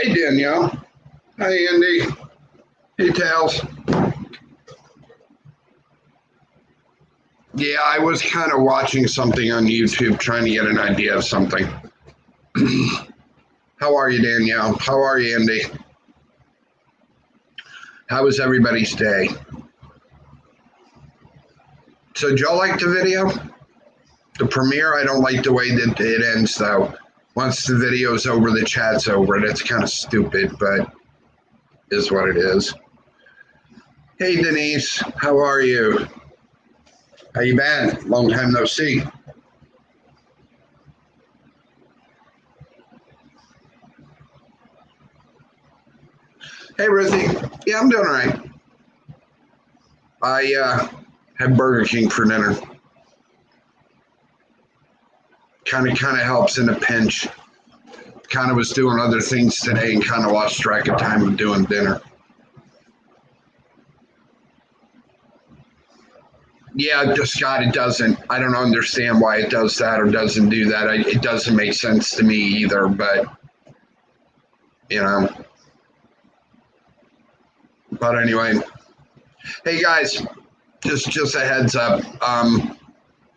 Hey, Danielle. Hey, Andy. Hey, Tails. Yeah, I was kind of watching something on YouTube trying to get an idea of something. How are you, Danielle? How are you, Andy? How was everybody's day? So, did y'all like the video? The premiere, I don't like the way that it ends, though. Once the video's over, the chat's over. That's kind of stupid, but is what it is. Hey, Denise. How are you? How you been? Long time no see. Hey, Ruthie. Yeah, I'm doing all right. I had Burger King for dinner. Kind of helps in a pinch. Kind of was doing other things today and kind of lost track of time of doing dinner. Yeah, Scott, it doesn't. I don't understand why it does that or doesn't do that. It doesn't make sense to me either, but, you know. But anyway. Hey, guys, just a heads up.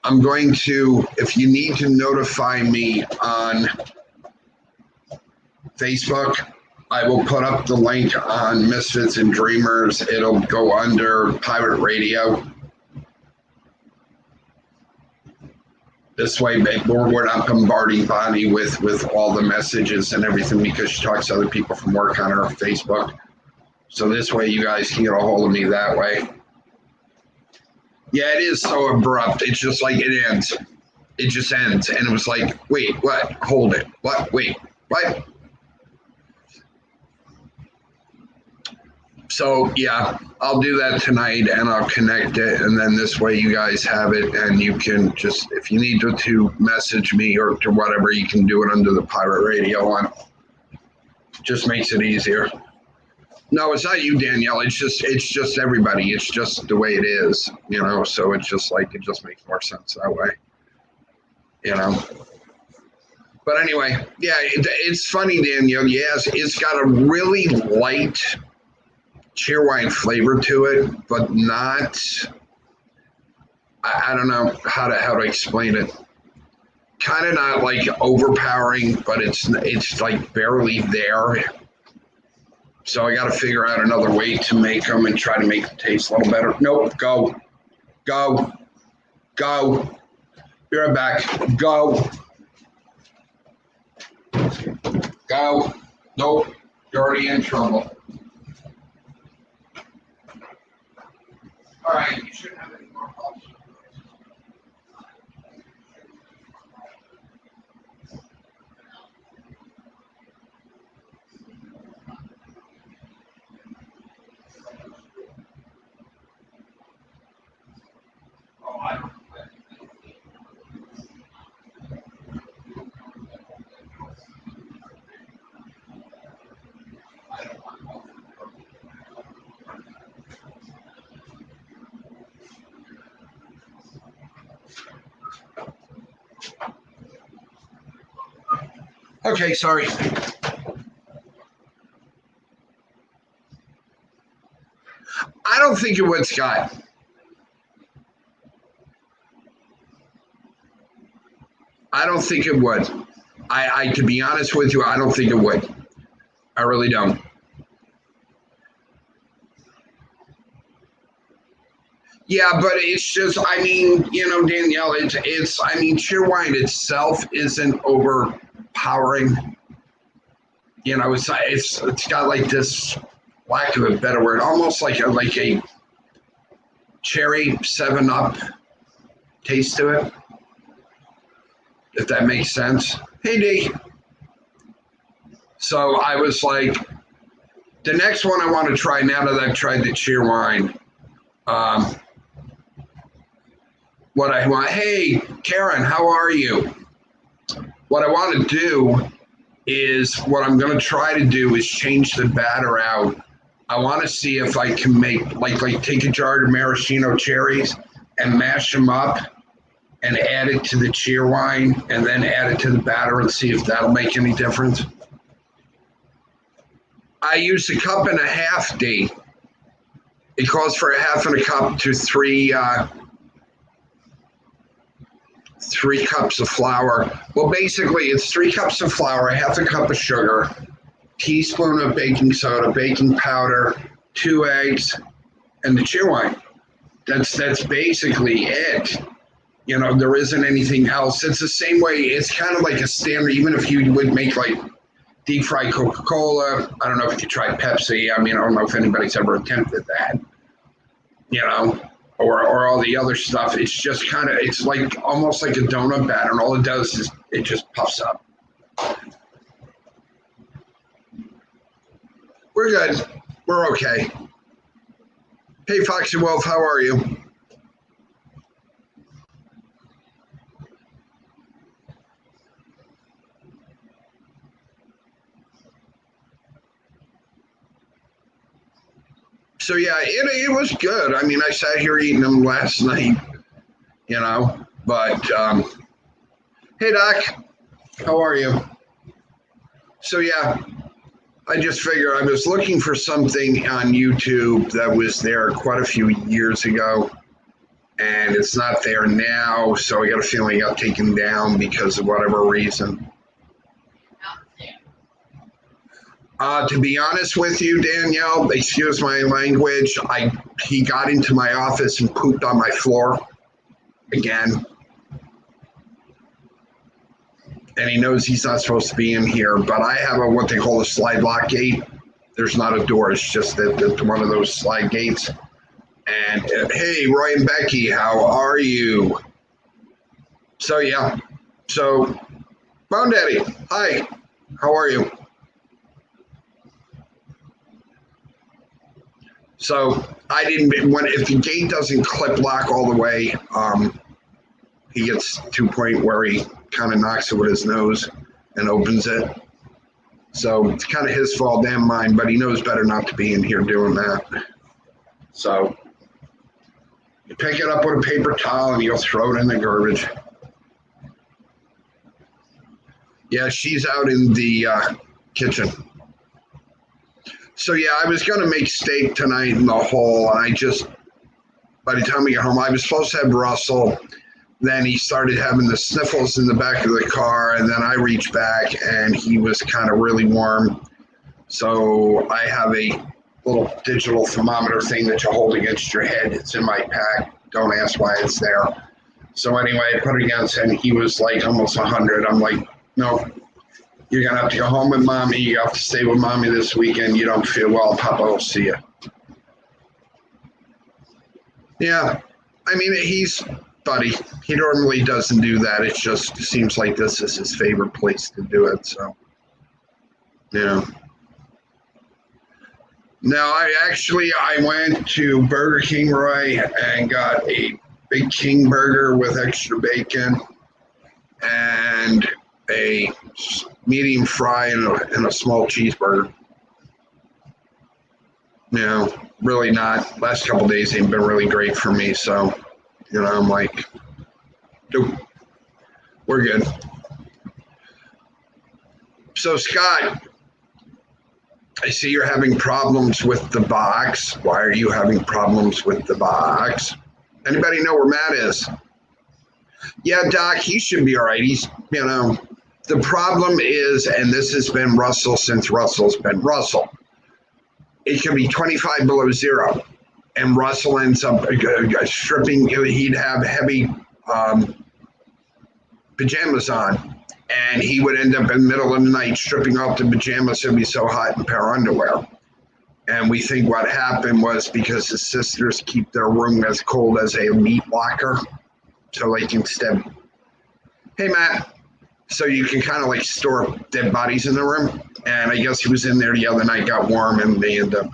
I'm going to, if you need to notify me on Facebook, I will put up the link on Misfits and Dreamers. It'll go under Pirate Radio. This way, we're not bombarding Bonnie with all the messages and everything because she talks to other people from work on her Facebook. So this way, you guys can get a hold of me that way. Yeah, it is so abrupt. It's just like it ends. It just ends. And it was like, wait, what? Hold it. What? Wait, what? So, yeah, I'll do that tonight and I'll connect it. And then this way you guys have it and you can just, if you need to message me or to whatever, you can do it under the Pirate Radio one. Just makes it easier. No, it's not you, Danielle. It's just everybody. It's just the way it is, you know. So it's just like it just makes more sense that way, you know. But anyway, yeah, it's funny, Danielle. Yes, it's got a really light cheerwine flavor to it, but not. I don't know how to explain it. Kind of not like overpowering, but it's like barely there. So I got to figure out another way to make them and try to make them taste a little better. Nope, go. Be right back. Go. Nope, you're already in trouble. All right, you shouldn't have any more calls. Oh, I don't. Okay, sorry. I don't think it would, Scott. I don't think it would. I to be honest with you, I don't think it would. I really don't. Yeah, but it's just, I mean, you know, Danielle, I mean, Cheerwine itself isn't overpowering. You know, it's got like this, lack of a better word, almost like a cherry 7-Up taste to it, if that makes sense. Hey, D. So I was like, the next one I want to try now that I've tried the Cheerwine. What I want, hey, Karen, how are you? What I want to do is, what I'm going to try to do is change the batter out. I want to see if I can make, like take a jar of maraschino cherries and mash them up and add it to the Cheerwine and then add it to the batter and see if that'll make any difference. I use a cup and a half, D. It calls for a half and a cup to three cups of flour. Well, basically, it's 3 cups of flour, a half a cup of sugar, teaspoon of baking soda, baking powder, 2 eggs, and the chewine. That's basically it. You know, there isn't anything else. It's the same way. It's kind of like a standard, even if you would make like deep fried Coca-Cola. I don't know if you tried Pepsi. I mean, I don't know if anybody's ever attempted that, you know, or all the other stuff. It's just kind of, it's like almost like a donut batter. And all it does is it just puffs up. We're good. We're okay. Hey, Foxy Wolf, how are you? So yeah, it was good. I mean, I sat here eating them last night, you know. But hey, Doc, how are you? So yeah, I just figured I was looking for something on YouTube that was there quite a few years ago, and it's not there now. So I got a feeling it got taken down because of whatever reason. To be honest with you, Danielle, excuse my language, he got into my office and pooped on my floor again. And he knows he's not supposed to be in here, but I have what they call a slide lock gate. There's not a door, it's just one of those slide gates. And hey, Roy and Becky, how are you? So yeah, so Bone Daddy, hi, how are you? So I didn't, if the gate doesn't clip lock all the way, he gets to a point where he kind of knocks it with his nose and opens it. So it's kind of his fault and mine, but he knows better not to be in here doing that. So you pick it up with a paper towel and you'll throw it in the garbage. Yeah, she's out in the kitchen. So yeah, I was going to make steak tonight in the hall, and by the time we got home, I was supposed to have Russell. Then he started having the sniffles in the back of the car, and then I reached back, and he was kind of really warm. So I have a little digital thermometer thing that you hold against your head. It's in my pack. Don't ask why it's there. So anyway, I put it against, and he was like almost 100. I'm like, no. You're going to have to go home with Mommy. You have to stay with Mommy this weekend. You don't feel well. Papa will see you. Yeah. I mean, buddy. He normally doesn't do that. It just seems like this is his favorite place to do it. So, yeah. Now, I went to Burger King, Roy, and got a Big King burger with extra bacon and a medium fry and a small cheeseburger. You know, really not. Last couple of days ain't been really great for me. So, you know, I'm like, nope, we're good. So, Scott, I see you're having problems with the box. Why are you having problems with the box? Anybody know where Matt is? Yeah, Doc, he should be all right. He's, you know, the problem is, and this has been Russell since Russell's been Russell, it can be 25 below zero, and Russell ends up stripping. He'd have heavy pajamas on, and he would end up in the middle of the night stripping off the pajamas. It'd be so hot in a pair of underwear. And we think what happened was because his sisters keep their room as cold as a meat locker, so like instead, hey Matt, so you can kind of like store dead bodies in the room. And I guess he was in there the other night, got warm, and they end up.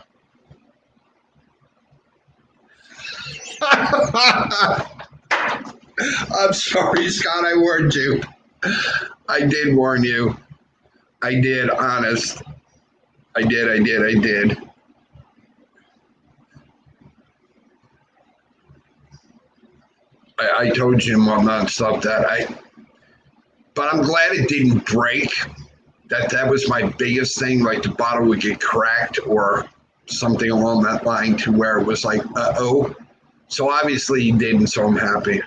I'm sorry, Scott, I warned you. I did warn you. I did, honest. I did. I told you nonstop that but I'm glad it didn't break. That was my biggest thing. Like the bottle would get cracked or something along that line to where it was like, uh-oh. So obviously he didn't, so I'm happy.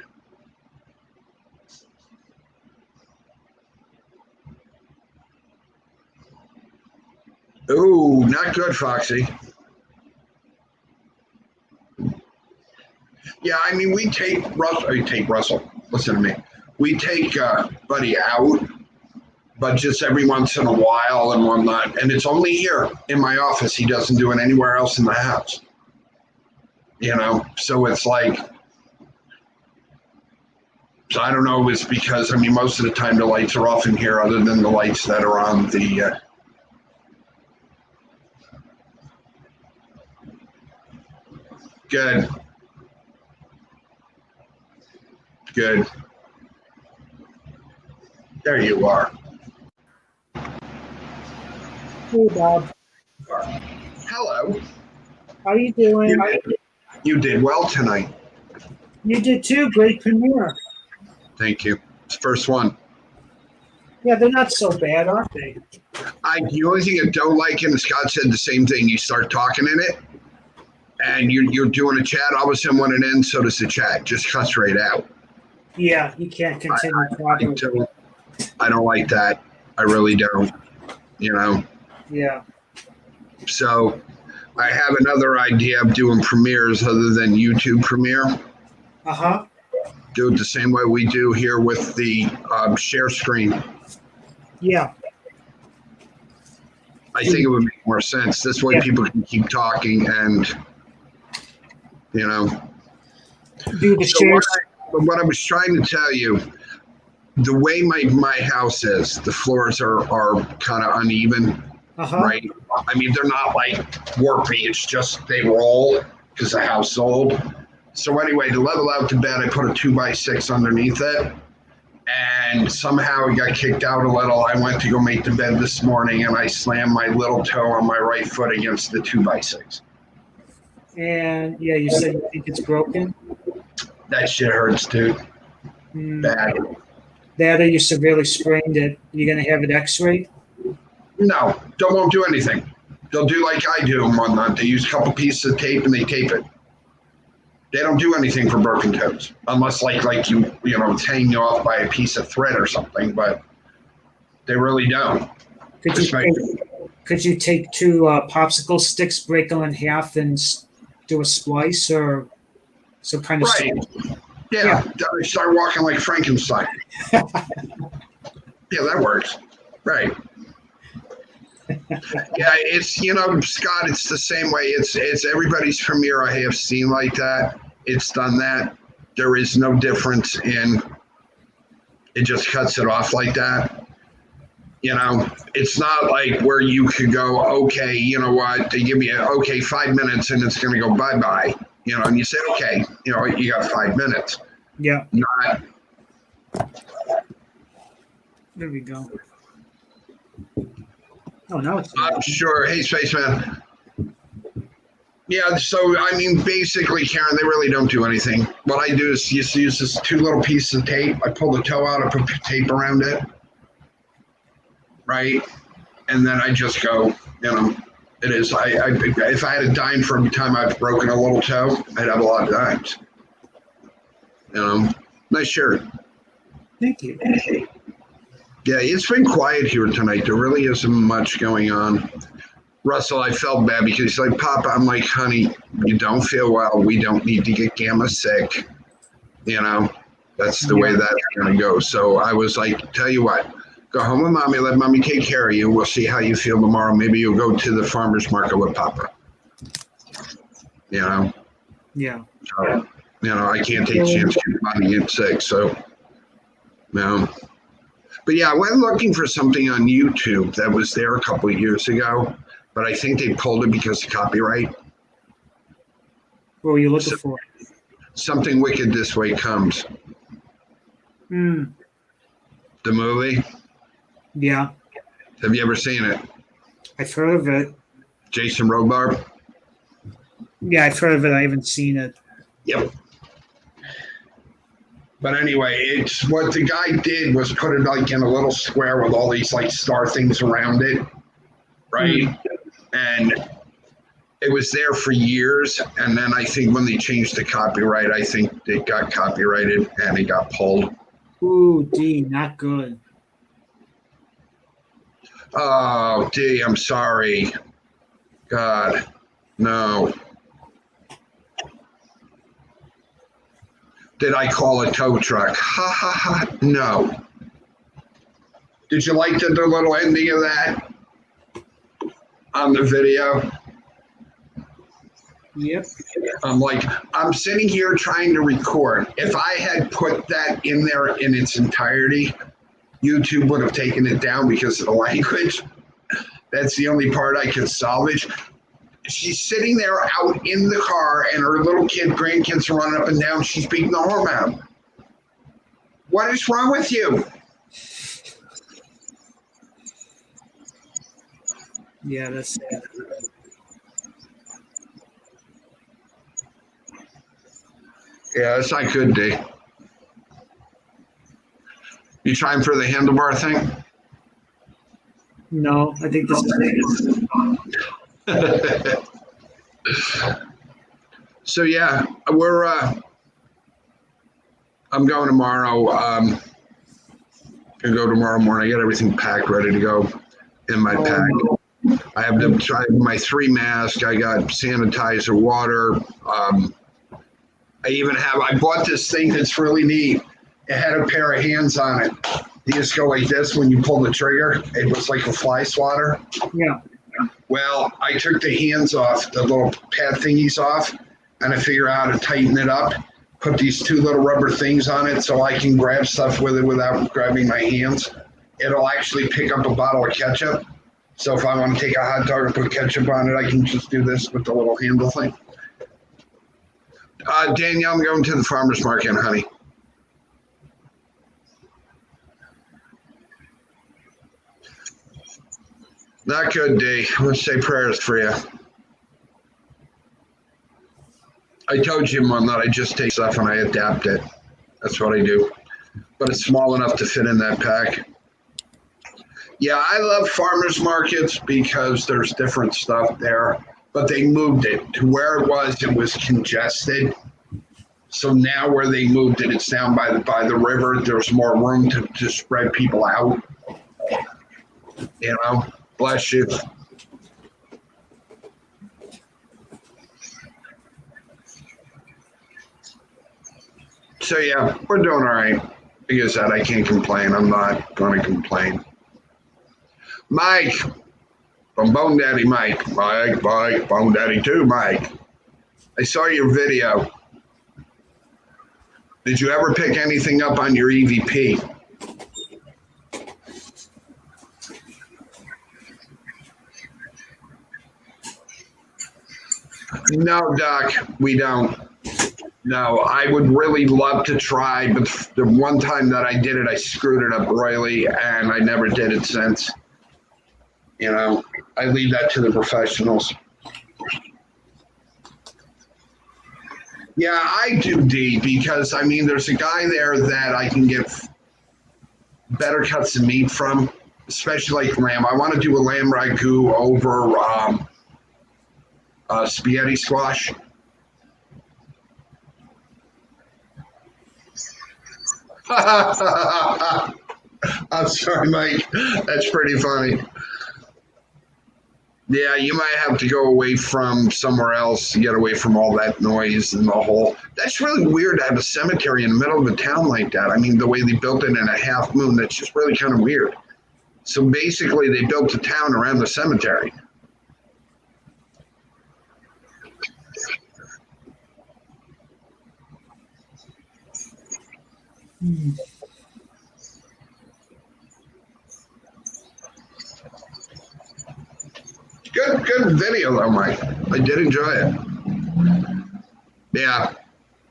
Ooh, not good, Foxy. Yeah, I mean, we take Russell. Listen to me. We take Buddy out, but just every once in a while and whatnot. And it's only here in my office. He doesn't do it anywhere else in the house. You know, so it's like, so I don't know. It's because, I mean, most of the time the lights are off in here, other than the lights that are on the. Good. Good. There you are. Hey, Bob. Hello. How you doing? You did well tonight. You did too. Great premiere. Thank you. It's the first one. Yeah, they're not so bad, are they? The only thing I don't like, and Scott said the same thing, you start talking in it, and you're doing a chat, all of a sudden when it ends, so does the chat. Just cuts right out. Yeah, you can't continue talking. I don't like that. I really don't. You know? Yeah. So I have another idea of doing premieres other than YouTube premiere. Uh-huh. Do it the same way we do here with the share screen. Yeah. I think it would make more sense. This way people can keep talking and, you know. Do the So shares. what I was trying to tell you, the way my house is, the floors are kind of uneven, right? I mean, they're not like warpy. It's just they roll because the house is old. So anyway, to level out the bed, I put a 2x6 underneath it. And somehow it got kicked out a little. I went to go make the bed this morning and I slammed my little toe on my right foot against the 2x6. And yeah, you said you think it's broken? That shit hurts, dude. Bad. That or you severely sprained it. You're going to have it x-rayed? No, won't do anything. They'll do like I do and whatnot. They use a couple pieces of tape and they tape it. They don't do anything for broken toes unless like you know, it's hanging you off by a piece of thread or something, but they really don't. Could you take two popsicle sticks, break them in half, and do a splice or some kind of? Right. Yeah. Start walking like Frankenstein. Yeah, that works. Right. Yeah, it's, you know, Scott, it's the same way. It's everybody's premiere I have seen like that. It's done that. There is no difference in it, just cuts it off like that. You know, it's not like where you could go, okay, you know what, they give you, 5 minutes and it's going to go bye-bye, you know, and you say, okay, you know, you got 5 minutes. Yeah. Not. There we go. Oh, now it's. I'm sure. Hey, Spaceman. Yeah, so, I mean, basically, Karen, they really don't do anything. What I do is just use this 2 little pieces of tape. I pull the toe out, I put tape around it. Right? And then I just go, you know, it is. If I had a dime for every time I've broken a little toe, I'd have a lot of dimes. You know, nice shirt. Thank you. Yeah, it's been quiet here tonight. There really isn't much going on. Russell, I felt bad because he's like, Papa, I'm like, honey, you don't feel well. We don't need to get Gamma sick. You know, that's the way that's going to go. So I was like, tell you what, go home with Mommy. Let Mommy take care of you. We'll see how you feel tomorrow. Maybe you'll go to the farmer's market with Papa. You know? Yeah. So, you know, I can't take a chance to get Mommy get sick. So, no. But yeah, I went looking for something on YouTube that was there a couple of years ago, but I think they pulled it because of copyright. What were you looking for? Something Wicked This Way Comes. The movie? Yeah. Have you ever seen it? I've heard of it. Jason Robards? Yeah, I've heard of it. I haven't seen it. Yep. But anyway, it's what the guy did was put it like in a little square with all these like star things around it, right? And it was there for years. And then I think when they changed the copyright, I think it got copyrighted and it got pulled. Ooh, D, not good. Oh, D, I'm sorry. God, no. Did I call a tow truck? Ha ha ha. No. Did you like the little ending of that on the video? Yep. I'm sitting here trying to record. If I had put that in there in its entirety, YouTube would have taken it down because of the language. That's the only part I could salvage. She's sitting there out in the car and her little grandkids are running up and down. She's beating the horn out. What is wrong with you? Yeah, that's sad. Yeah, that's not good, D. You trying for the handlebar thing? No, I think this is. So yeah, we're. I'm going tomorrow. Gonna go tomorrow morning. I got everything packed, ready to go in my pack. I have to try my 3 masks. I got sanitizer, water. I bought this thing that's really neat. It had a pair of hands on it. You just go like this when you pull the trigger. It was like a fly swatter. Yeah. Well, I took the hands off, the little pad thingies off, and I figure out how to tighten it up. Put these 2 little rubber things on it so I can grab stuff with it without grabbing my hands. It'll actually pick up a bottle of ketchup. So if I want to take a hot dog and put ketchup on it, I can just do this with the little handle thing. Danielle, I'm going to the farmer's market, honey. Not good, D. Let's say prayers for you. I told you, Mom, that I just take stuff and I adapt it. That's what I do. But it's small enough to fit in that pack. Yeah, I love farmers markets because there's different stuff there. But they moved it to where it was congested. So now where they moved it, it's down by the river. There's more room to spread people out. You know? Bless you. So yeah, we're doing all right. Like I said, I can't complain. I'm not going to complain. Mike, from Bone Daddy Mike. Mike, Bone Daddy 2, Mike. I saw your video. Did you ever pick anything up on your EVP? No, Doc, we don't. No, I would really love to try, but the one time that I did it, I screwed it up royally, and I never did it since. You know, I leave that to the professionals. Yeah, I do, D, because, I mean, there's a guy there that I can get better cuts of meat from, especially like lamb. I want to do a lamb ragu over spaghetti squash. I'm sorry, Mike. That's pretty funny. Yeah, you might have to go away from somewhere else to get away from all that noise and the whole. That's really weird to have a cemetery in the middle of a town like that. I mean, the way they built it in a half moon, that's just really kind of weird. So basically, they built a town around the cemetery. Good video though, Mike. I did enjoy it. Yeah.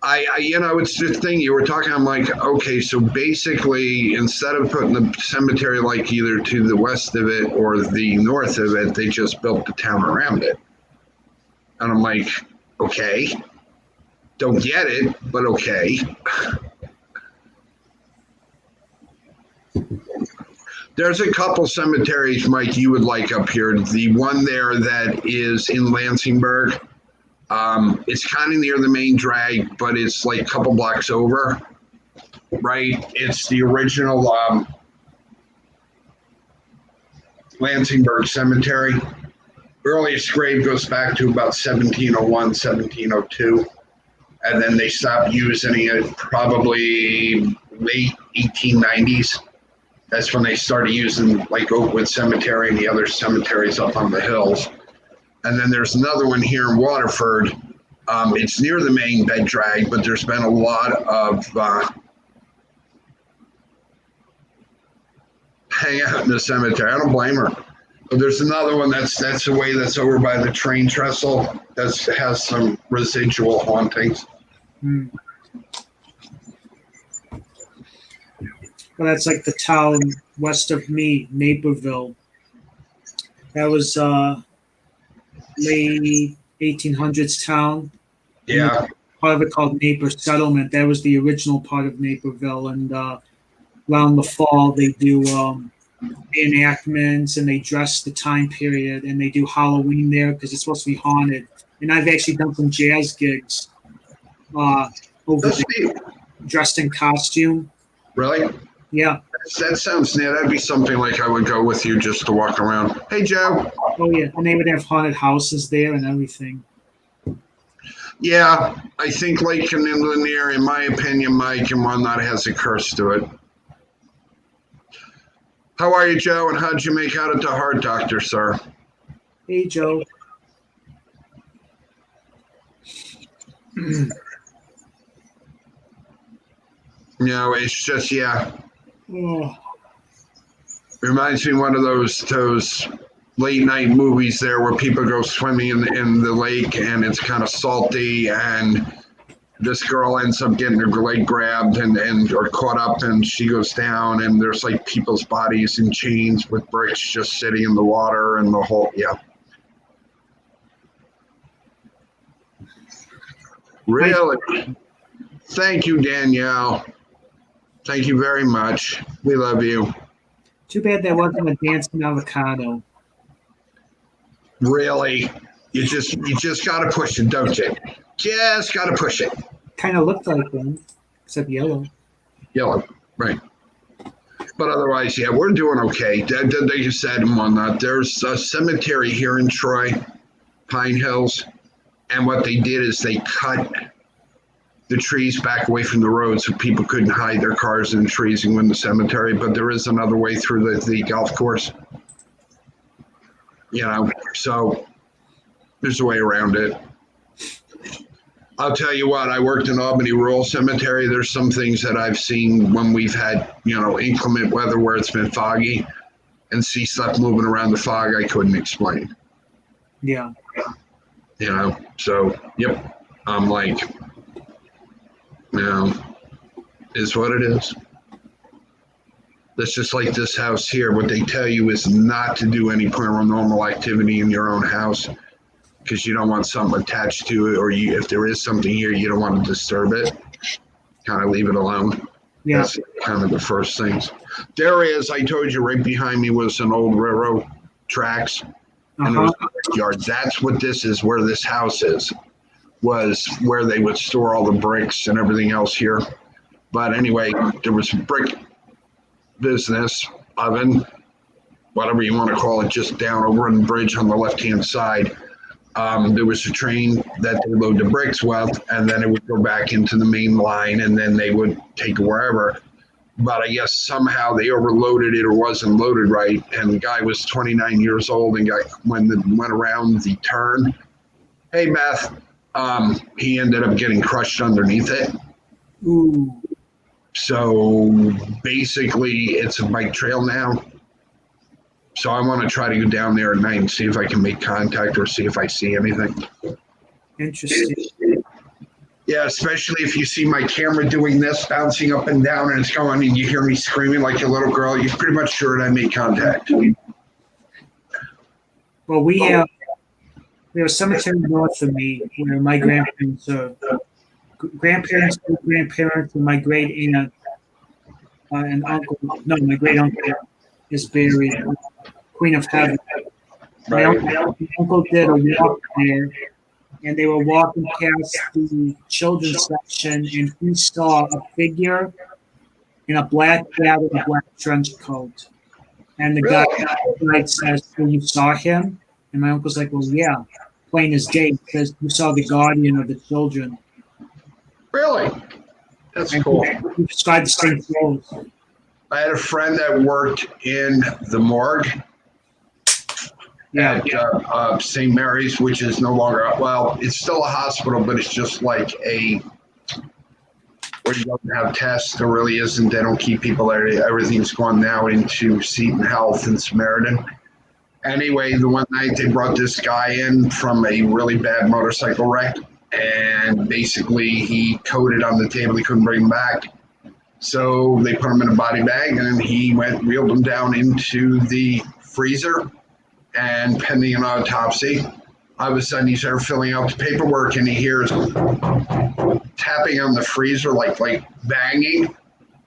I you know, it's the thing you were talking, I'm like, okay, so basically instead of putting the cemetery like either to the west of it or the north of it, they just built the town around it. And I'm like, okay. Don't get it, but okay. There's a couple cemeteries, Mike, you would like up here. The one there that is in Lansingburg, it's kind of near the main drag, but it's like a couple blocks over, right? It's the original Lansingburg Cemetery. Earliest grave goes back to about 1701, 1702. And then they stopped using it probably late 1890s. That's when they started using like Oakwood Cemetery and the other cemeteries up on the hills. And then there's another one here in Waterford. It's near the main bed drag, but there's been a lot of hang out in the cemetery. I don't blame her. But there's another one that's the way that's over by the train trestle. That has some residual hauntings. Hmm. Well, that's like the town west of me, Naperville. That was late 1800s town. Yeah. Part of it called Naper Settlement. That was the original part of Naperville. And around the fall, they do reenactments and they dress the time period and they do Halloween there because it's supposed to be haunted. And I've actually done some jazz gigs over there, dressed in costume. Really? Yeah. That sounds neat. That'd be something like I would go with you just to walk around. Hey, Joe. Oh, yeah. And they would have haunted houses there and everything. Yeah, I think Lake and Inland area, in my opinion, Mike, and whatnot, has a curse to it. How are you, Joe? And how'd you make out at the heart doctor, sir? Hey, Joe. No, it's just, yeah. Oh. Reminds me of one of those late night movies there where people go swimming in the lake and it's kind of salty and this girl ends up getting her leg grabbed and or caught up and she goes down and there's like people's bodies in chains with bricks just sitting in the water and the whole, yeah. Really? Thank you, Danielle. Thank you very much. We love you. Too bad there wasn't a dancing avocado. Really? You just gotta push it, don't you? Just gotta push it. Kind of looked like one, except yellow. Yellow, right. But otherwise, yeah, we're doing okay. Like you said and whatnot, there's a cemetery here in Troy, Pine Hills, and what they did is they cut the trees back away from the road so people couldn't hide their cars in the trees and go in the cemetery. But there is another way through the golf course. You know, so there's a way around it. I'll tell you what, I worked in Albany Rural Cemetery. There's some things that I've seen when we've had, inclement weather where it's been foggy and see stuff moving around the fog I couldn't explain. Yeah. So, yep. I'm like, is what it is. That's just like this house here. What they tell you is not to do any paranormal activity in your own house because you don't want something attached to it, or if there is something here, you don't want to disturb it. Kind of leave it alone. Yeah. That's kind of the first things. There is, I told you, right behind me was an old railroad tracks, and it was a backyard. That's what this is, where this house is, was where they would store all the bricks and everything else here. But anyway, there was brick business, oven, whatever you want to call it, just down over on the bridge on the left-hand side. There was a train that they load the bricks with, and then it would go back into the main line, and then they would take it wherever. But I guess somehow they overloaded it or wasn't loaded right, and the guy was 29 years old and went around the turn. Hey, Beth. He ended up getting crushed underneath it. Ooh. So basically, it's a bike trail now. So I want to try to go down there at night and see if I can make contact or see if I see anything. Interesting. Yeah, especially if you see my camera doing this, bouncing up and down, and it's going, and you hear me screaming like a little girl, you're pretty much sure that I made contact. Well, we have a cemetery north of me where my grandparents, great-grandparents, and my great aunt an uncle. No, my great uncle is buried. Queen of Heaven. My uncle did a walk there, and they were walking past the children's section, and he saw a figure in a black hat and a black trench coat. And the guy outside says, "So you saw him?" And my uncle's like, "Well, yeah." Plain as day, says, "You saw the guardian of the children." Really? That's And cool. he described the same clothes. I had a friend that worked in the morgue Yeah. at St. Mary's, which is no longer, well, it's still a hospital, but it's just like where you don't have tests. There really isn't. They don't keep people there. Everything's gone now into Seton Health and Samaritan. Anyway, the one night they brought this guy in from a really bad motorcycle wreck, and basically he coded on the table. He couldn't bring him back. So they put him in a body bag, and he wheeled him down into the freezer, and pending an autopsy, all of a sudden he's there filling out the paperwork, and he hears tapping on the freezer, like banging,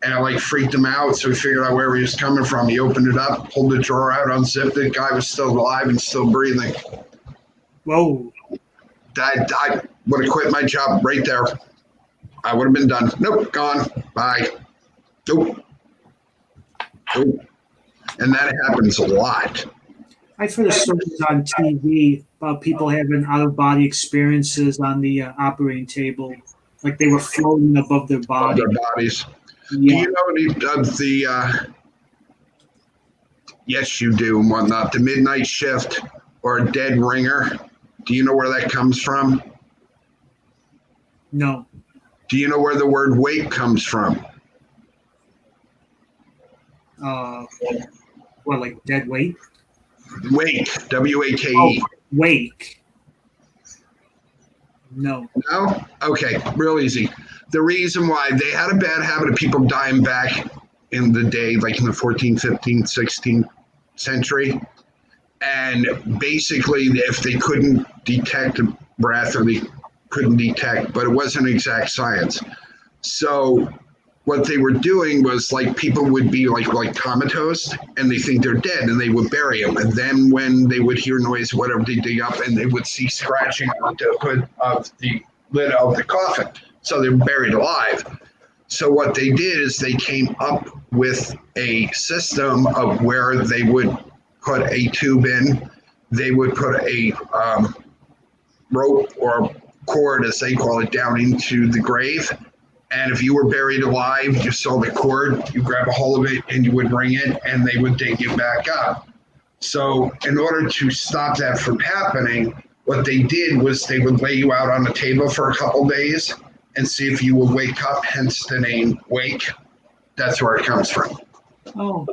and it freaked him out. So he figured out where he was coming from. He opened it up, pulled the drawer out, unzipped it. Guy was still alive and still breathing. Whoa. I would have quit my job right there. I would have been done. Nope, gone. Bye. Nope. And that happens a lot. I've heard of stories on TV about people having out-of-body experiences on the operating table, like they were floating above their body. Their bodies. Yeah. Do you know yes, you do and whatnot, the midnight shift or a dead ringer? Do you know where that comes from? No. Do you know where the word wake comes from? What, like dead weight? Wake, W-A-K-E. Oh, wake. No. No? Okay, real easy. The reason why they had a bad habit of people dying back in the day, like in the 14th, 15th, 16th century. And basically, if they couldn't detect a breath or they couldn't detect, but it wasn't exact science. So what they were doing was people would be like comatose, and they think they're dead, and they would bury them. And then when they would hear noise, whatever, they dig up, and they would see scratching on the hood of the lid of the coffin. So they're buried alive. So what they did is they came up with a system of where they would put a tube in, they would put a rope or cord, as they call it, down into the grave. And if you were buried alive, you saw the cord, you grab a hold of it and you would ring it, and they would dig you back up. So in order to stop that from happening, what they did was they would lay you out on a table for a couple days and see if you would wake up, hence the name Wake. That's where it comes from. Oh.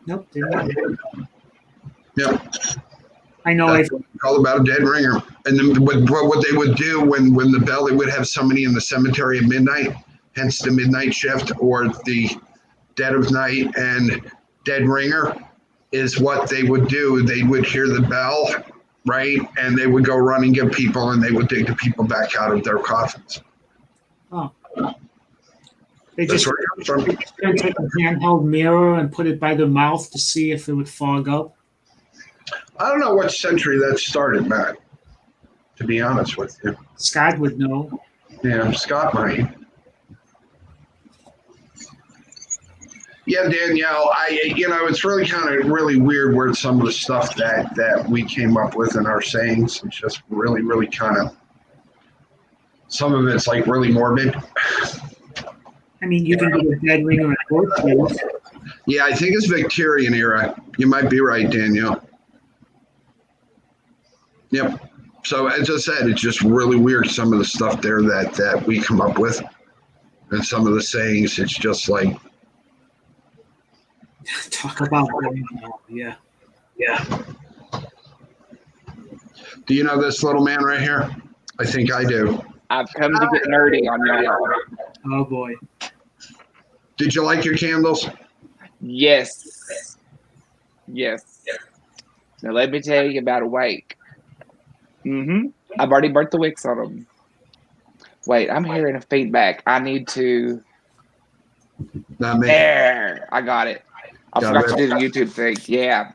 Nope. Yeah. I know. I've called about a dead ringer. And then what they would do when the bell, they would have somebody in the cemetery at midnight, hence the midnight shift or the dead of night, and dead ringer is what they would do. They would hear the bell, right? And they would go run and get people, and they would dig the people back out of their coffins. Oh. They That's just where it comes from. take a handheld mirror and put it by their mouth to see if it would fog up. I don't know what century that started, Matt, to be honest with you. Scott would know. Yeah, Scott might. Yeah, Danielle, it's really kind of really weird where some of the stuff that we came up with in our sayings, it's just really, really kind of, some of it's really morbid. I mean, you can get a dead ringer at both days. Yeah, I think it's Victorian era. You might be right, Danielle. Yep. So as I said, it's just really weird, some of the stuff there that we come up with. And some of the sayings, it's just like. Talk about yeah. Do you know this little man right here? I think I do. I've come to get nerdy on y'all. Oh, boy. Did you like your candles? Yes. Now let me tell you about a wake. I've already burnt the wicks on them. Wait, I'm hearing a feedback. I need to Not me. There, I got it. I forgot to do the YouTube thing. Yeah.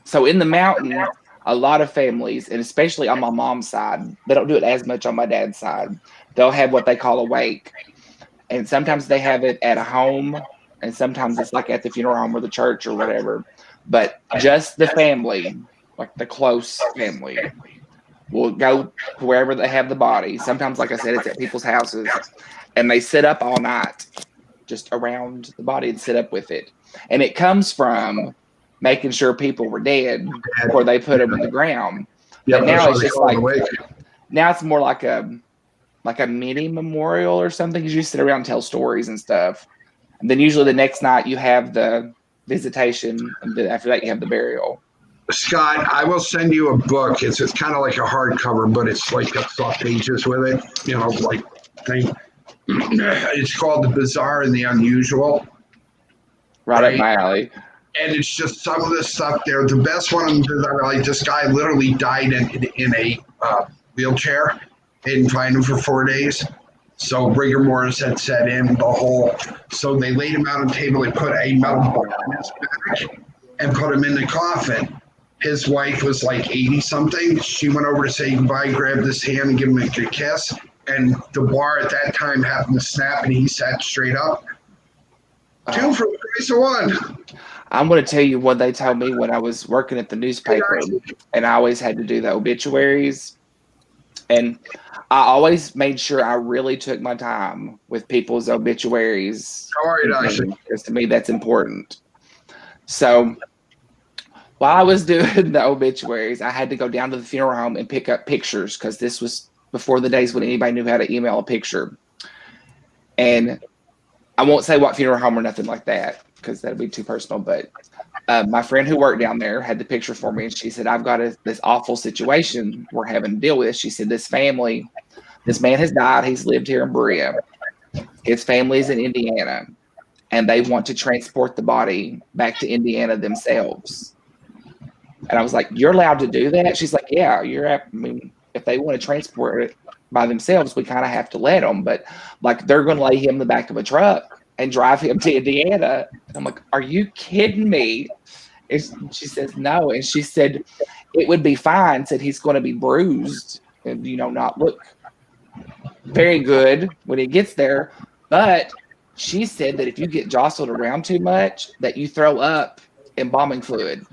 So in the mountain, a lot of families, and especially on my mom's side, they don't do it as much on my dad's side. They'll have what they call a wake. And sometimes they have it at a home, and sometimes it's like at the funeral home or the church or whatever. But just the family, like the close family, will go wherever they have the body. Sometimes, like I said, it's at people's houses, and they sit up all night just around the body and sit up with it. And it comes from making sure people were dead before they put them in the ground. Yeah, but now it's just like, now it's more like a mini memorial or something, because you sit around and tell stories and stuff. And then usually the next night you have the visitation, and then after that you have the burial. Scott, I will send you a book. It's kind of like a hardcover, but it's like got soft pages with it, you know, like thing. It's called The Bizarre and the Unusual. Right up my alley. And it's just some of the stuff there. The best one that I like, this guy literally died in a wheelchair. They didn't find him for 4 days. So rigor mortis had set in so they laid him out on the table. They put a metal bar on his back and put him in the coffin. His wife was like 80 something. She went over to say goodbye, grabbed his hand and give him a good kiss. And the bar at that time happened to snap and he sat straight up. Two for the price of one. I'm going to tell you what they told me when I was working at the newspaper, and I always had to do the obituaries. And I always made sure I really took my time with people's obituaries. How are you, Doctor? Because to me, that's important. So while I was doing the obituaries, I had to go down to the funeral home and pick up pictures, because this was before the days when anybody knew how to email a picture. And I won't say what funeral home or nothing like that, because that'd be too personal. But my friend who worked down there had the picture for me, and she said, I've got this awful situation we're having to deal with. She said, this man has died. He's lived here in Berea. His family's in Indiana, and they want to transport the body back to Indiana themselves. And I was like, you're allowed to do that? She's like, yeah, if they want to transport it by themselves, we kind of have to let them. But like, they're going to lay him in the back of a truck and drive him to Indiana. I'm like, are you kidding me? And she says, no. And she said, it would be fine. Said he's going to be bruised and, not look very good when he gets there. But she said that if you get jostled around too much, that you throw up embalming fluid.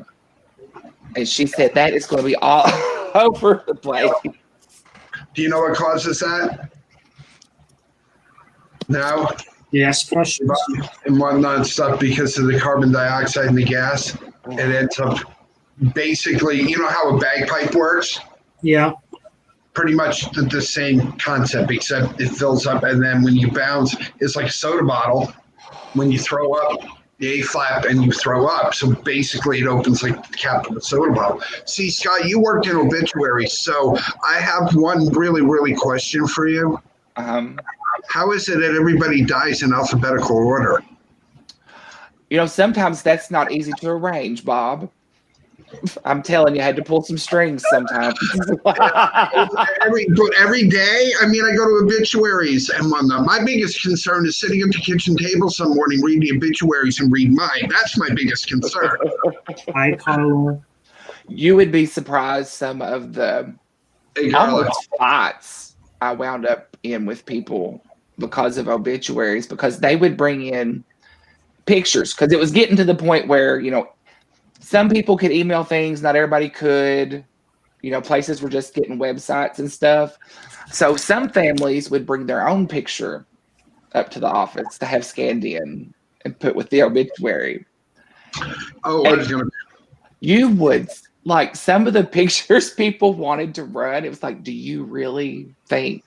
And she said that is going to be all over the place. Do you know what causes that? No? Yes, questions. And whatnot stuff because of the carbon dioxide and the gas. It ends up basically, you know how a bagpipe works? Yeah. Pretty much the same concept, except it fills up, and then when you bounce, it's like a soda bottle. When you throw up, the A flap and you throw up. So basically it opens like the cap of a soda bottle. See, Scott, you worked in obituaries, so I have one really, really question for you. How is it that everybody dies in alphabetical order? Sometimes that's not easy to arrange, Bob. I'm telling you, I had to pull some strings sometimes. every day? I mean, I go to obituaries and whatnot. My biggest concern is sitting at the kitchen table some morning, reading the obituaries and read mine. That's my biggest concern. Hi, Carlo. You would be surprised some of the almost fights I wound up in with people because of obituaries, because they would bring in pictures, because it was getting to the point where, some people could email things, not everybody could. Places were just getting websites and stuff. So some families would bring their own picture up to the office to have scanned in and put with the obituary. Oh, I was going to. You would, like, some of the pictures people wanted to run, it was like, do you really think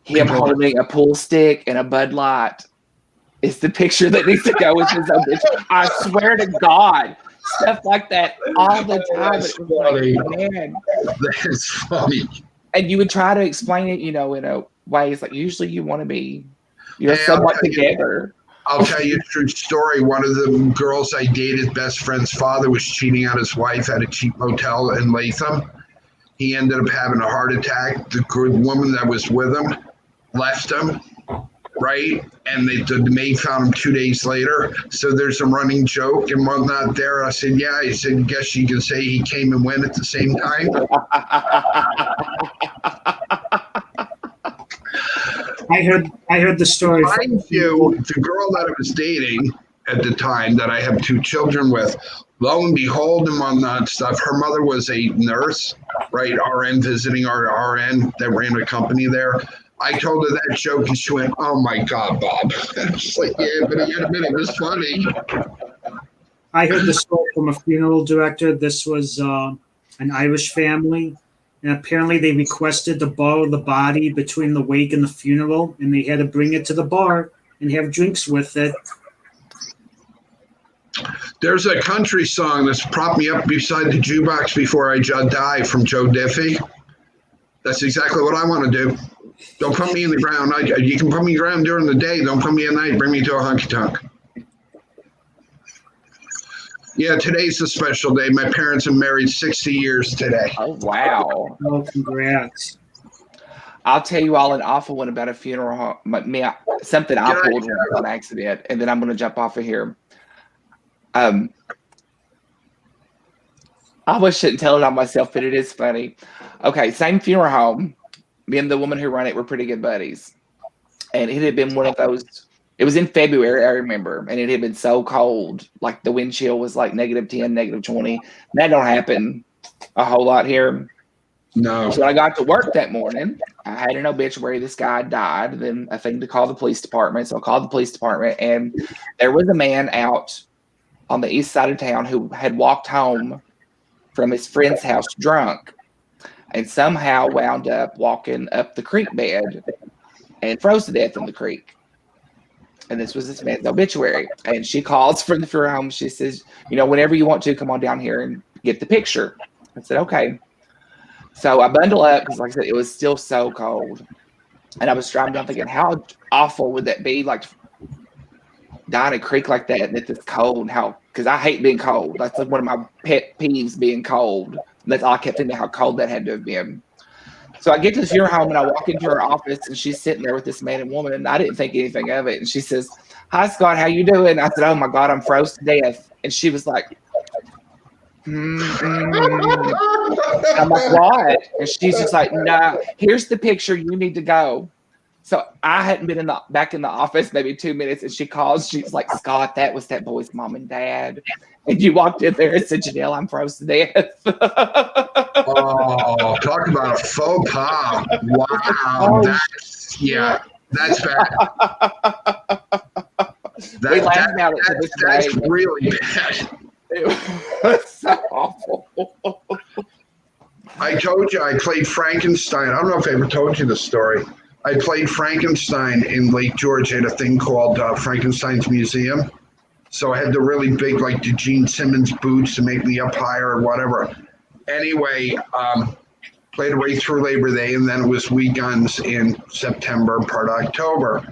him holding a pool stick and a Bud Light is the picture that needs to go with his obituary? I swear to God. Stuff like that all the time. That's funny. Like, man. That's funny. And you would try to explain it, in a way. It's like, usually you want to be, somewhat together. I'll tell you a true story. One of the girls I dated, best friend's father, was cheating on his wife at a cheap motel in Latham. He ended up having a heart attack. The good woman that was with him left him. right? And the maid found him 2 days later. So there's a running joke and whatnot there. I said, yeah. He said, guess you can say he came and went at the same time. I heard the story. Mind you, the girl that I was dating at the time that I have 2 children with, lo and behold, and whatnot stuff, her mother was a nurse, right? RN, visiting our RN that ran a company there. I told her that joke and she went, oh my God, Bob. I was like, yeah, but it was funny. I heard the story from a funeral director. This was an Irish family, and apparently they requested to borrow the body between the wake and the funeral, and they had to bring it to the bar and have drinks with it. There's a country song that's propped me up beside the jukebox before I die from Joe Diffie. That's exactly what I want to do. Don't put me in the ground. You can put me in the ground during the day. Don't put me at night. Bring me to a honky tonk. Yeah, today's a special day. My parents have married 60 years today. Oh, wow. Oh, congrats. I'll tell you all an awful one about a funeral home. Something I pulled on accident, and then I'm going to jump off of here. I shouldn't tell it on myself, but it is funny. Okay, same funeral home. Me and the woman who ran it were pretty good buddies. And it had been one of those, it was in February, I remember, and it had been so cold. Like the wind chill was like -10, -20. That don't happen a whole lot here. No. So when I got to work that morning, I had an obituary. This guy died. Then a thing to call the police department. So I called the police department, and there was a man out on the east side of town who had walked home from his friend's house drunk, and somehow wound up walking up the creek bed and froze to death in the creek. And this was this man's obituary. And she calls from the funeral home. She says, whenever you want to, come on down here and get the picture. I said, okay. So I bundle up because, like I said, it was still so cold. And I was driving down thinking, how awful would that be, like, die in a creek like that and it's cold? Because I hate being cold. That's like one of my pet peeves, being cold. That's all I kept thinking, how cold that had to have been. So I get to the funeral home and I walk into her office and she's sitting there with this man and woman, and I didn't think anything of it. And she says, hi, Scott, how you doing? I said, oh my God, I'm froze to death. And she was like, I'm like, what? And she's just like, nah, here's the picture. You need to go. So I hadn't been back in the office maybe 2 minutes, and she calls. She's like, Scott, that was that boy's mom and dad. And you walked in there and said, Janelle, I'm froze to death. Oh, talk about a faux pas. Wow. That's bad. That's really bad. It was so awful. I told you I played Frankenstein. I don't know if I ever told you the story. I played Frankenstein in Lake George at a thing called Frankenstein's Museum. So I had the really big, like the Gene Simmons boots to make me up higher or whatever. Anyway, played right through Labor Day, and then it was weekends in September, part of October.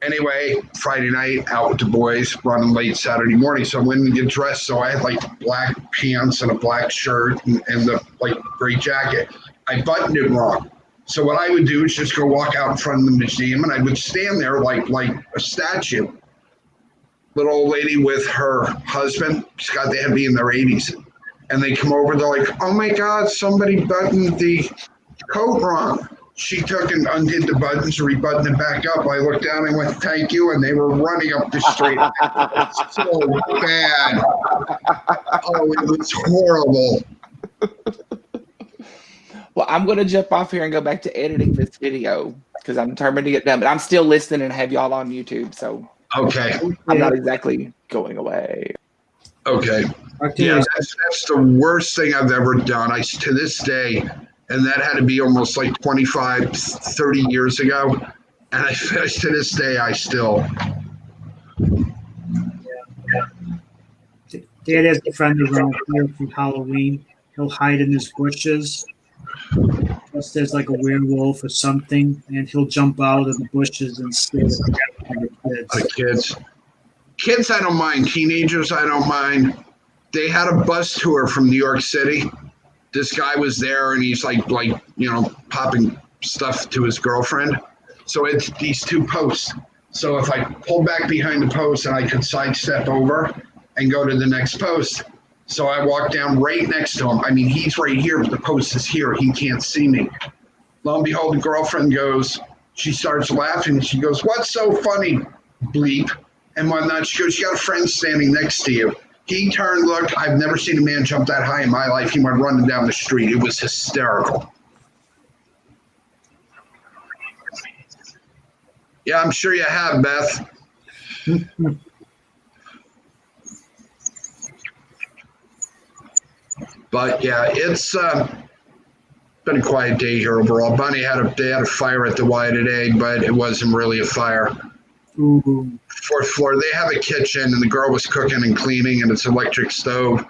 Anyway, Friday night, out with the boys, running late Saturday morning. So I went and get dressed. So I had like black pants and a black shirt and the like gray jacket. I buttoned it wrong. So what I would do is just go walk out in front of the museum, and I would stand there like a statue. Little old lady with her husband, Scott, they had to be in their 80s. And they come over, they're like, oh my God, somebody buttoned the coat wrong. She took and undid the buttons, rebuttoned it back up. I looked down and went, thank you. And they were running up the street. It's so bad. Oh, it was horrible. Well, I'm going to jump off here and go back to editing this video because I'm determined to get done. But I'm still listening and have y'all on YouTube. So okay. I'm not exactly going away. Okay. Yeah, that's the worst thing I've ever done. To this day, and that had to be almost like 25, 30 years ago. And to this day, I still. Dad has a friend around here from Halloween. He'll hide in his bushes, just as like a werewolf or something, and he'll jump out of the bushes and scare the kids. Kids, I don't mind. Teenagers, I don't mind. They had a bus tour from New York City. This guy was there, and he's like popping stuff to his girlfriend. So it's these two posts. So if I pull back behind the post and I could sidestep over and go to the next post. So I walk down right next to him. I mean, he's right here, but the post is here. He can't see me. Lo and behold, the girlfriend goes, she starts laughing. She goes, "What's so funny, bleep?" And whatnot. She goes, "You got a friend standing next to you." He turned, looked. I've never seen a man jump that high in my life. He went running down the street. It was hysterical. Yeah, I'm sure you have, Beth. But yeah, it's been a quiet day here overall. Bonnie they had a fire at the Y today, but it wasn't really a fire. Ooh. Fourth floor, they have a kitchen, and the girl was cooking and cleaning, and it's an electric stove.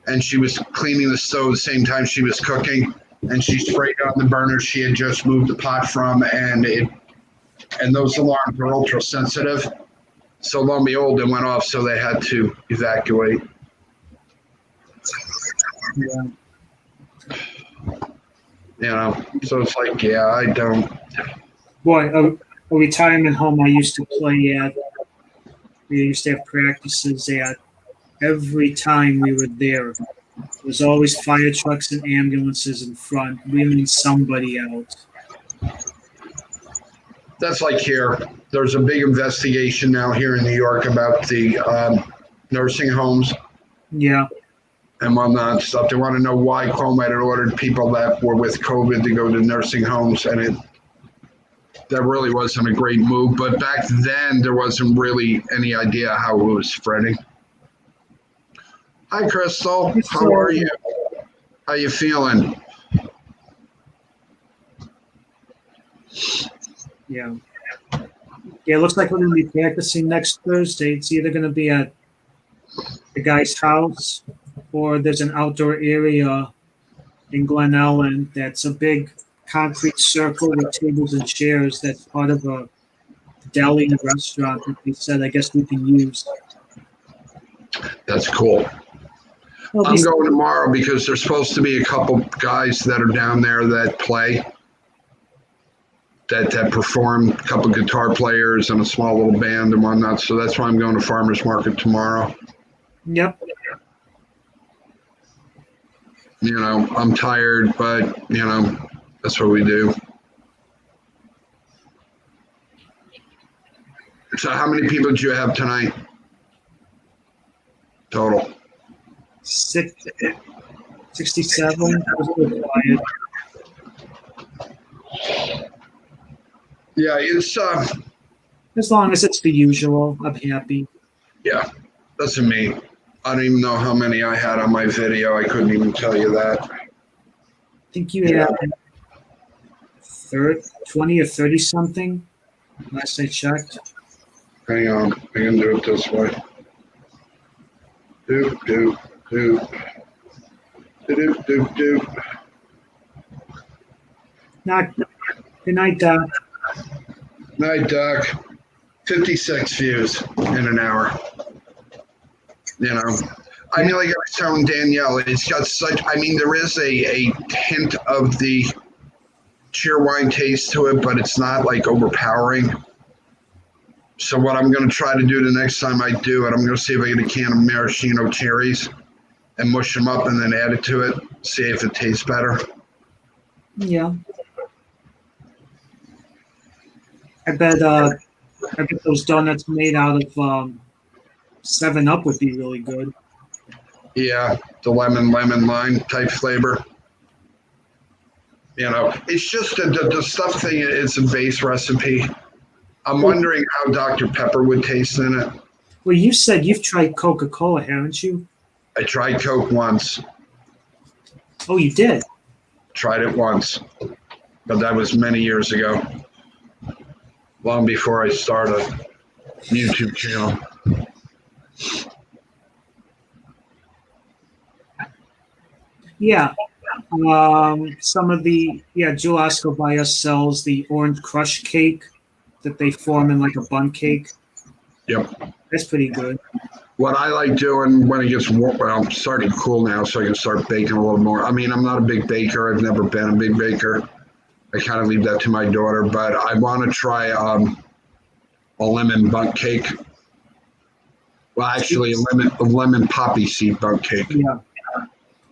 And she was cleaning the stove the same time she was cooking, and she sprayed on the burner she had just moved the pot from, and those alarms are ultra sensitive. So lo and behold, it went off, so they had to evacuate. Yeah. You know, so it's like, yeah, I don't. Boy, a retirement home I used to play at. We used to have practices at. Every time we were there, there was always fire trucks and ambulances in front, wheeling somebody out. That's like here. There's a big investigation now here in New York about the nursing homes Yeah. and whatnot stuff. They want to know why Cuomo had ordered people that were with COVID to go to nursing homes, and that really wasn't a great move. But back then, there wasn't really any idea how it was spreading. Hi, Crystal. How are you? How you feeling? Yeah. Yeah, it looks like we're going to be practicing next Thursday. It's either going to be at the guy's house or there's an outdoor area in Glen Ellen that's a big concrete circle with tables and chairs that's part of a deli and restaurant that they said I guess we can use. That's cool. Well, I'm going tomorrow because there's supposed to be a couple guys that are down there that play, that perform, a couple guitar players and a small little band and whatnot. So that's why I'm going to Farmers Market tomorrow. Yep. You know, I'm tired, but, you know, that's what we do. So how many people did you have tonight? Total. 67. That was a little quiet. Yeah, it's As long as it's the usual, I'm happy. yeah, doesn't mean. I don't even know how many I had on my video. I couldn't even tell you that. I think you had 20 or 30 something last I checked. Hang on, I can do it this way. Doop, doop, doop. Doop, doop, doop. Good night, Doc. Night, Doc. 56 views in an hour. You know, I mean, like I was telling Danielle, it's got such, I mean, there is a hint of the cheerwine taste to it, but it's not like overpowering. So what I'm going to try to do the next time I do it, I'm going to see if I get a can of maraschino cherries and mush them up and then add it to it, see if it tastes better. Yeah. I bet those donuts made out of 7-Up would be really good. Yeah, the lemon lime type flavor. You know, it's just the stuff thing. It's a base recipe. I'm wondering how Dr. Pepper would taste in it. Well, you said you've tried Coca-Cola, haven't you? I tried Coke once. Oh, you did? Tried it once, but that was many years ago. Long before I started a YouTube channel. Yeah. Some of the Joe Escobar sells the orange crush cake that they form in like a bun cake. Yep. That's pretty good. What I like doing when it gets warm, well, I'm starting to cool now, so I can start baking a little more. I mean, I'm not a big baker. I've never been a big baker. I kind of leave that to my daughter, but I want to try a lemon bundt cake. Well, actually, a lemon poppy seed bundt cake. Yeah.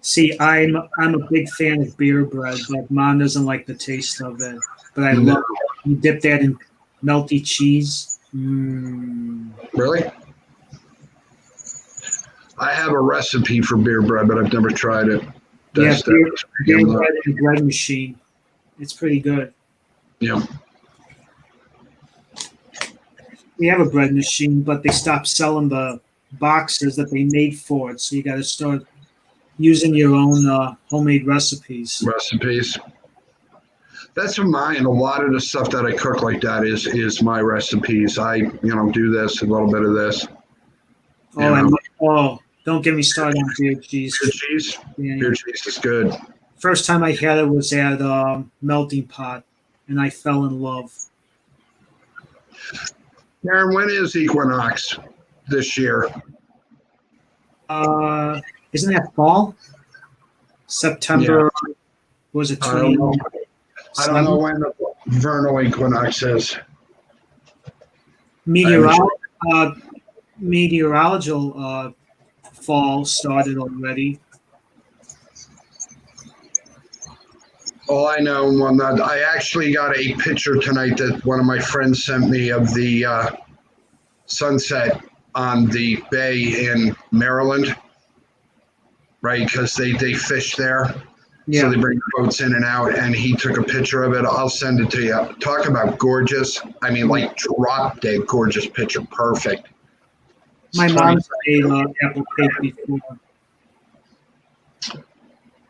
See, I'm a big fan of beer bread, but Mom doesn't like the taste of it. But I love it. You dip that in melty cheese. Really? I have a recipe for beer bread, but I've never tried it. Beer bread in a bread machine. It's pretty good. Yeah. We have a bread machine, but they stopped selling the boxes that they made for it. So you got to start using your own homemade recipes. That's mine. A lot of the stuff that I cook like that is my recipes. I do this, a little bit of this. Don't get me started on beer cheese. Beer cheese? Yeah. Beer cheese is good. First time I had it was at Melting Pot, and I fell in love. Karen, when is Equinox this year? Isn't that fall? September, was it 20? I don't know when the vernal equinox is. Meteorological fall started already. All I know, I actually got a picture tonight that one of my friends sent me of the sunset on the bay in Maryland, right? Because they fish there. Yeah. So they bring boats in and out, and he took a picture of it. I'll send it to you. Talk about gorgeous. I mean, like drop dead gorgeous picture. Perfect. My mom's made apple cake before.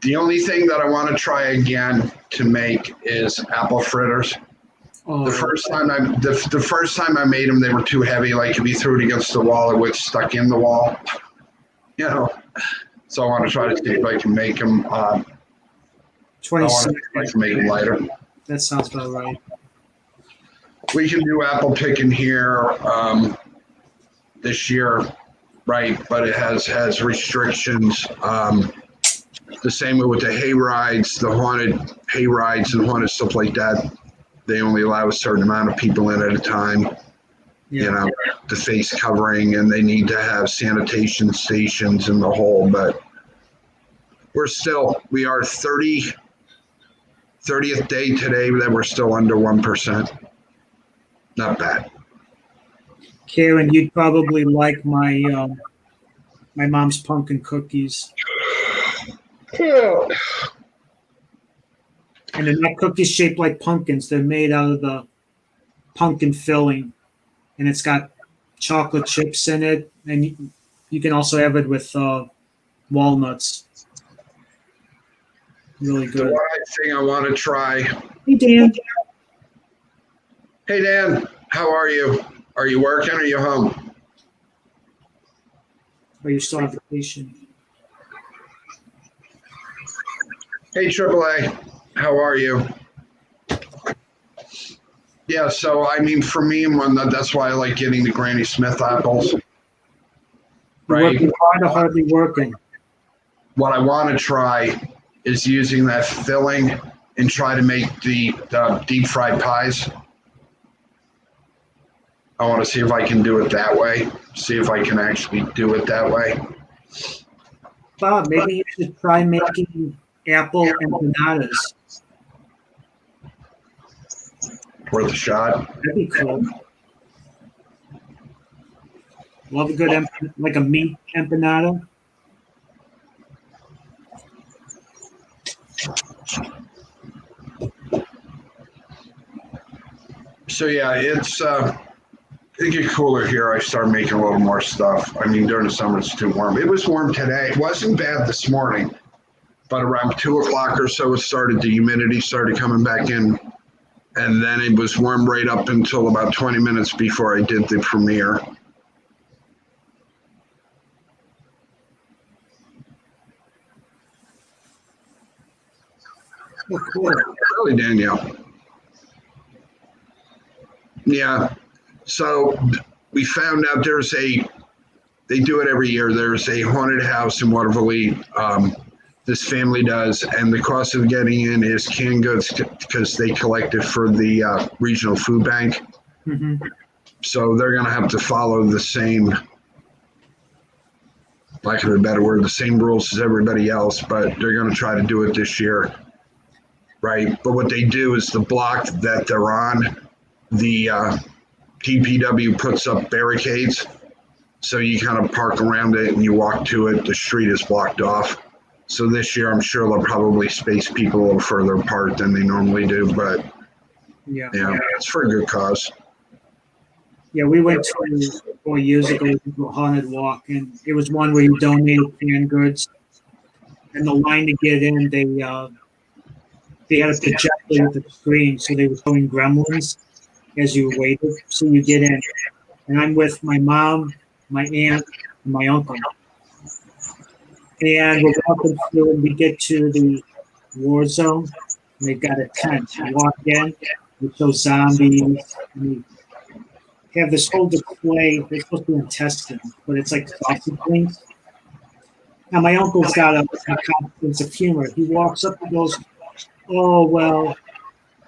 The only thing that I want to try again to make is apple fritters. Oh. The first time I made them, they were too heavy. Like if you threw it against the wall, it would stuck in the wall. So I want to try to see if I can make them. 26. I can make them lighter. That sounds about right. We can do apple picking here this year, right? But it has restrictions. The same way with the hay rides, the haunted hay rides and haunted stuff like that. They only allow a certain amount of people in at a time. Yeah. The face covering, and they need to have sanitation stations in the whole. But we are 30th day today that we're still under 1%. Not bad. Karen, you'd probably like my my mom's pumpkin cookies. And they're not cookies shaped like pumpkins. They're made out of the pumpkin filling, and it's got chocolate chips in it. And you can also have it with walnuts. Really good. The one thing I want to try. Hey, Dan. Hey, Dan. How are you? Are you working or are you home? Are you still on vacation? Hey, AAA. How are you? Yeah, so I mean, for me, that's why I like getting the Granny Smith apples. Right. Working hard or hardly working? What I want to try is using that filling and try to make the deep fried pies. I want to see if I can do it that way. See if I can actually do it that way. Bob, maybe you should try making apple empanadas. Worth a shot. That'd be cool. Love a good like a meat empanada. So yeah, it get cooler here. I start making a little more stuff. I mean, during the summer it's too warm. It was warm today. It wasn't bad this morning, but around 2 o'clock or so, the humidity started coming back in, and then it was warm right up until about 20 minutes before I did the premiere. Oh, cool. Really, Danielle? Yeah. So we found out they do it every year. There's a haunted house in Waterville. This family does, and the cost of getting in is canned goods because they collect it for the regional food bank. Hmm. So they're going to have to follow the same, lack of a better word, the same rules as everybody else, but they're going to try to do it this year, right? But what they do is the block that they're on, the DPW puts up barricades, so you kind of park around it and you walk to it. The street is blocked off. So this year, I'm sure they'll probably space people a little further apart than they normally do, but Yeah. it's for a good cause. Yeah, we went to 4 years ago to a haunted walk, and it was one where you donated canned goods. And the line to get in, they had a projector with a screen, so they were showing Gremlins as you waited. So you get in, and I'm with my mom, my aunt, and my uncle. And we're walking through, and we get to the war zone, and they've got a tent. You walk in, they show zombies, and they have this whole display. They're supposed to be intestines, but it's like sausage wings. Now, my uncle's got a sense of humor. He walks up and goes, "Oh, well,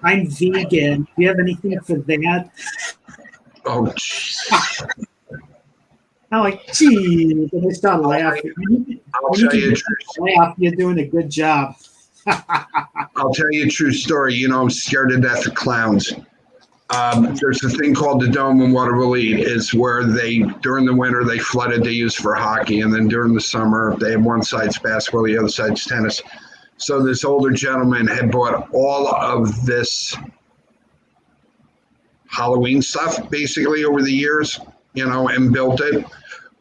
I'm vegan. Do you have anything for that?" Oh, geez. I'm like, "Gee," and they start laughing. I'll tell you a true Laugh, you're doing a good job. I'll tell you a true story. You know, I'm scared to death of clowns. There's a thing called the Dome in Waterville is where during the winter, they flooded, they use for hockey. And then during the summer, they have one side's basketball, the other side's tennis. So this older gentleman had bought all of this Halloween stuff basically over the years, and built it.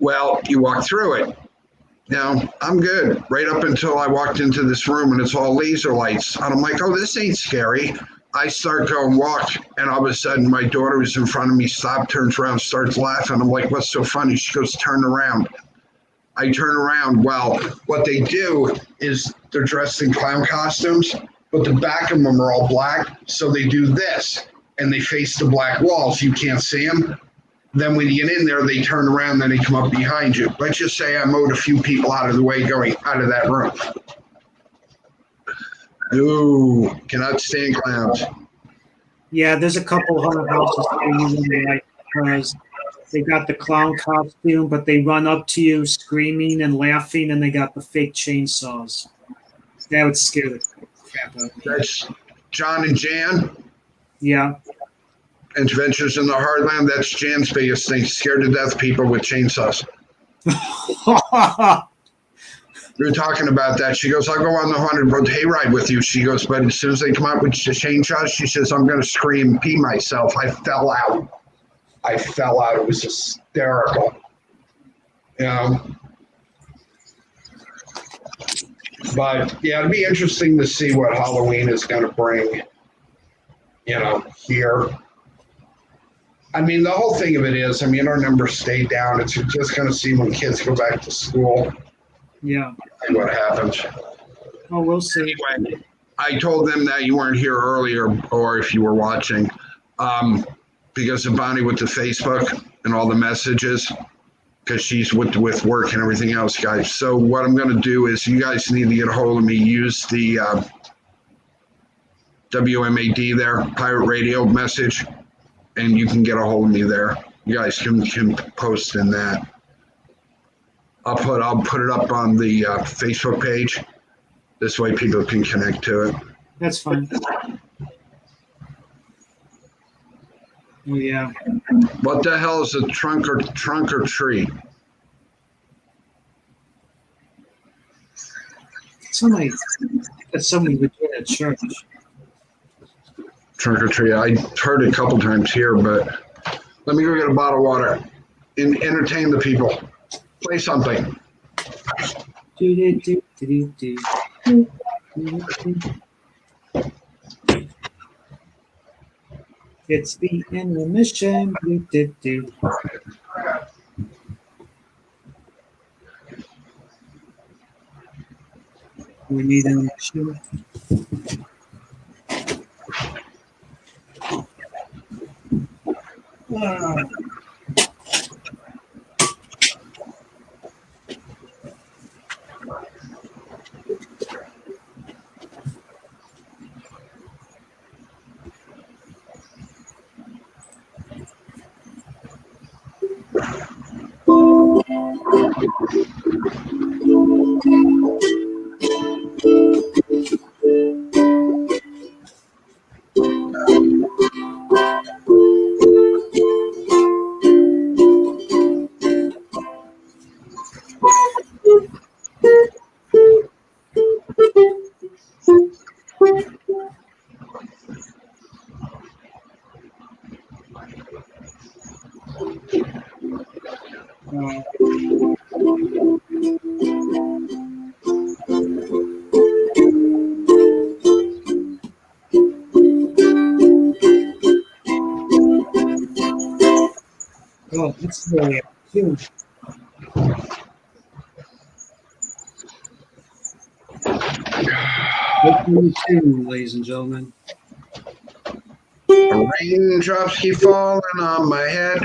Well, you walk through it. Now, I'm good right up until I walked into this room and it's all laser lights. And I'm like, oh, this ain't scary. I start going walk, and all of a sudden my daughter was in front of me, stopped, turns around, starts laughing. I'm like, what's so funny? She goes, turn around. I turn around. Well, what they do is they're dressed in clown costumes, but the back of them are all black. So they do this, and they face the black walls. You can't see them. Then when you get in there, they turn around, then they come up behind you. Let's just say I mowed a few people out of the way going out of that room. Ooh, cannot stand clowns. Yeah, there's a couple haunted houses that you really like because they got the clown costume, but they run up to you screaming and laughing, and they got the fake chainsaws. That would scare the crap out of me. That's John and Jan. Yeah. Adventures in the Heartland. That's Jan's biggest thing. Scared to death people with chainsaws. We were talking about that. She goes, I'll go on the 100-road hayride with you. She goes, but as soon as they come out with the chainsaws, she says, I'm going to scream and pee myself. I fell out. It was hysterical. But, yeah, it'd be interesting to see what Halloween is going to bring, here. I mean, the whole thing of it is, our numbers stay down. It's just going to see when kids go back to school. Yeah. And what happens. Oh, we'll see. Anyway, I told them that you weren't here earlier, or if you were watching, because of Bonnie with the Facebook and all the messages, because she's with work and everything else, guys. So what I'm going to do is you guys need to get a hold of me. Use the WMAD there, Pirate Radio message, and you can get a hold of me there. You guys can post in that. I'll put it up on the Facebook page. This way people can connect to it. That's fine. Oh, yeah. What the hell is a trunk or treat? That's somebody would do at church. Trunk or treat. I heard it a couple times here, but let me go get a bottle of water and entertain the people. Play something. It's the intermission. We need an intermission. Oh, that's really cute. What can you do, ladies and gentlemen? Raindrops keep falling on my head.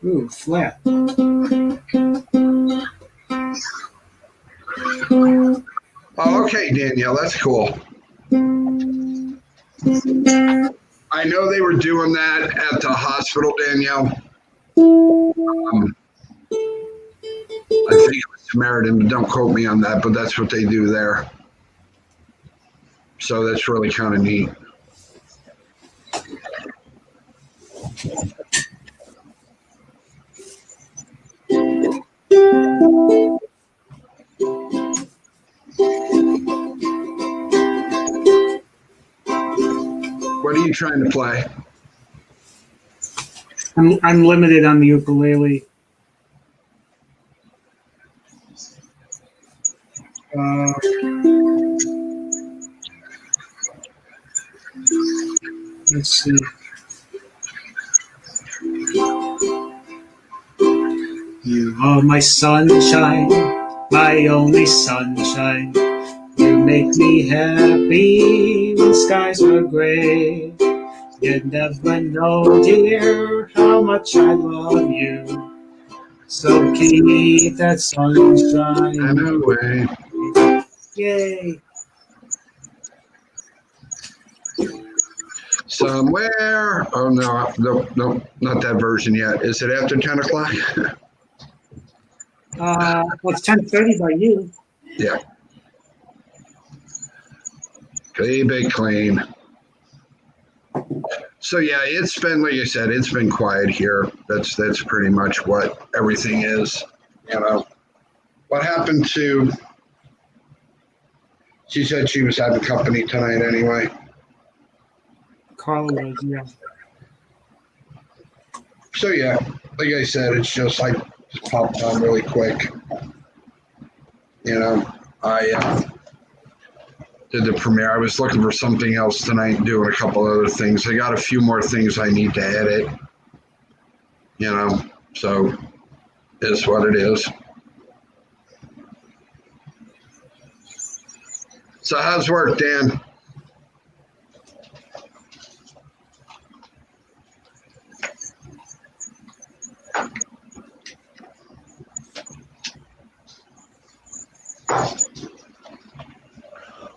Ooh, flat. Oh, okay, Danielle, that's cool. I know they were doing that at the hospital, Danielle. I think it was Samaritan, but don't quote me on that, but that's what they do there. So that's really kind of neat. What are you trying to play? I'm limited on the ukulele. Let's see. You are my sunshine, my only sunshine. You make me happy when skies are gray. You never know, dear, how much I love you. So keep that sunshine away. Yay. Somewhere. Oh, no, not that version yet. Is it after 10 o'clock? Well, it's 10:30 by you. Yeah. Keep it clean. So yeah, it's been, like I said, it's been quiet here. That's pretty much what everything is. You know, what happened to? She said she was having company tonight anyway. Carla was, yeah. So yeah, like I said, it's just like popped on really quick. You know, I did the premiere. I was looking for something else tonight and doing a couple other things. I got a few more things I need to edit. You know, so it's what it is. So how's work, Dan?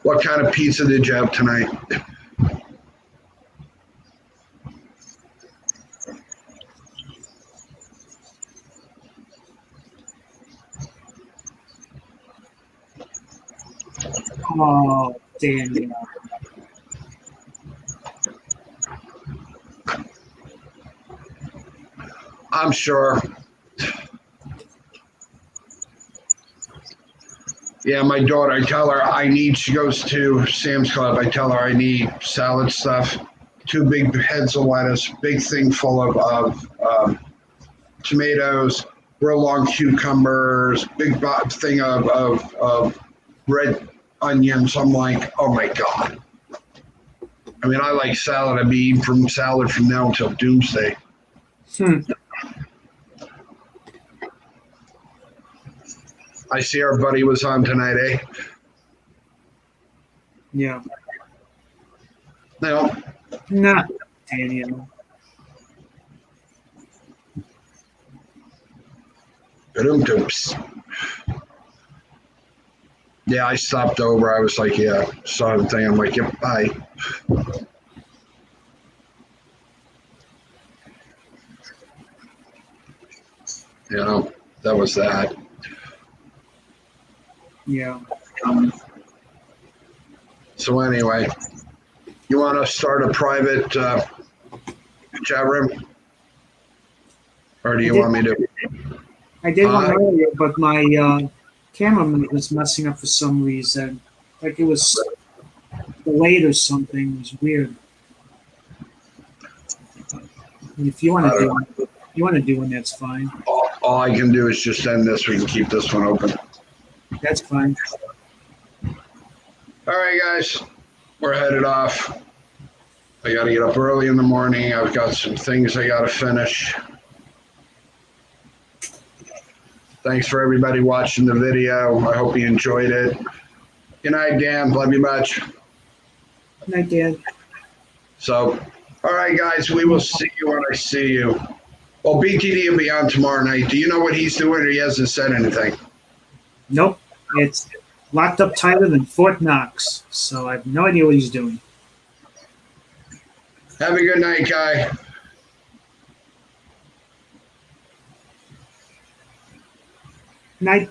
What kind of pizza did you have tonight? Oh, damn. I'm sure. Yeah, my daughter, I tell her she goes to Sam's Club. I tell her I need salad stuff, 2 big heads of lettuce, big thing full of tomatoes, real long cucumbers, big thing of red onions. I'm like, oh my God. I mean, I like salad. I'd be eating from salad from now until doomsday. I see our buddy was on tonight, eh? Yeah. No. Nah, Daniel. Yeah, I stopped over. I was like, yeah, saw the thing. I'm like, yep, bye. You know, that was that. Yeah. So anyway, you want to start a private chat room? Or do you want me to? I did one earlier, but my camera was messing up for some reason. Like it was delayed or something. It was weird. If you want to do one, that's fine. All I can do is just end this. We can keep this one open. That's fine. All right, guys, we're headed off. I got to get up early in the morning. I've got some things I got to finish. Thanks for everybody watching the video. I hope you enjoyed it. Good night, Dan. Love you much. Good night, Dan. So, all right, guys, we will see you when I see you. Well, BTD will be on tomorrow night. Do you know what he's doing, or he hasn't said anything? Nope. It's locked up tighter than Fort Knox. So I have no idea what he's doing. Have a good night, guy. Night,